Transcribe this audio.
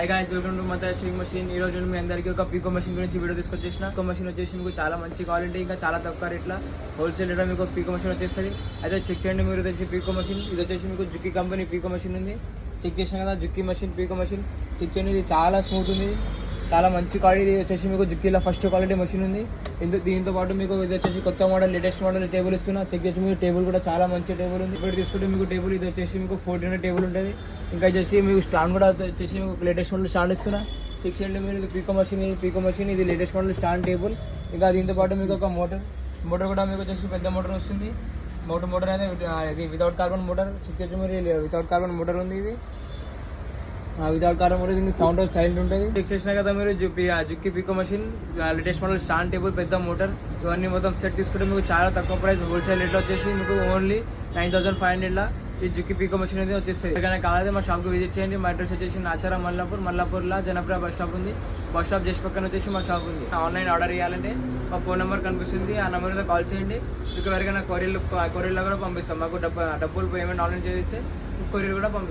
Hi guys, welcome to మత swing machine. ఈ రోజు మీ అందరికీ ఒక పీకో మెషిన్ గురించి వీడియో తీసుకొచ్చేసిన. పీకో మెషిన్ వచ్చేసి మీకు చాలా మంచి క్వాలిటీ, ఇంకా చాలా తక్కువ రేట్ల హోల్సేల్ రేట్లో మీకు పీకో మెషిన్ వచ్చేస్తుంది. అయితే చెక్ చేయండి మీరు. వచ్చేసి పీకో మెషిన్, ఇది వచ్చేసి మీకు జుక్కి కంపెనీ పీకో మెషిన్ ఉంది. చెక్ చేసిన కదా, జుక్కి మెషిన్ పీకో మెషిన్ చెక్ చేయండి. ఇది చాలా స్మూత్ ఉంది, చాలా మంచి క్వాలిటీ. ఇది వచ్చేసి మీకు జుక్కీలో ఫస్ట్ క్వాలిటీ మెషిన్ ఉంది. దీంతో పాటు మీకు ఇది వచ్చేసి కొత్త మోడల్, లేటెస్ట్ మోడల్ టేబుల్ ఇస్తున్నా. చెక్ చేసి మీకు టేబుల్ కూడా చాలా మంచి టేబుల్ ఉంది. ఇప్పుడు తీసుకుంటే మీకు టేబుల్ ఇది వచ్చేసి మీకు 1400 టేబుల్ ఉంటుంది. ఇంకా వచ్చేసి మీకు స్టాండ్ కూడా వచ్చేసి మీకు లేటెస్ట్ మోడల్ స్టాండ్ ఇస్తున్నా. చెక్ చేయండి మీరు. ఇది పీకో మెషిన్ ఇది లేటెస్ట్ మోడల్ స్టాండ్ టేబుల్. ఇంకా దీంతో పాటు మీకు ఒక మోటార్ కూడా మీకు వచ్చేసి పెద్ద మోటార్ వస్తుంది. మోటార్ అనేది ఇది వితౌట్ కార్బన్ మోటార్. చెక్ చేసి మీరు వితౌట్ కార్బన్ మోటార్ ఉంది. ఇది వితౌట్ కార్బన్ మోటార్, ఇంకా సౌండ్ సైలెంట్ ఉంటుంది. చెక్ చేసినా కదా మీరు. జుక్కి పీకో machine latest model stand table, పెద్ద మోటార్, ఇవన్నీ మొత్తం సెట్ తీసుకుంటే మీకు చాలా తక్కువ ప్రైస్. హోల్సేల్ రేట్లో వచ్చేసి మీకు ఓన్లీ 9500 ఈ జుక్కి పీకో మెషిన్ అనేది వచ్చేస్తుంది. ఎక్కడైనా కావాలి మా షాప్కి విజిట్ చేయండి. మా అడ్రస్ వచ్చేసి నాచారా మల్లాపూర్లో జనప్రియ బస్ స్టాప్ ఉంది. బస్ స్టాప్ జస్ట్ పక్కన వచ్చేసి మా షాప్ ఉంది. ఆన్లైన్ ఆర్డర్ చేయాలంటే మా ఫోన్ నెంబర్ కనిపిస్తుంది, ఆ నెంబర్ మీద కాల్ చేయండి. మీకు ఎవరికైనా కొరియర్లో కూడా పంపిస్తాం. మాకు డబ్బులు పేమెంట్ ఆన్లైన్ చేస్తే కొరియర్ కూడా పంపిస్తాం.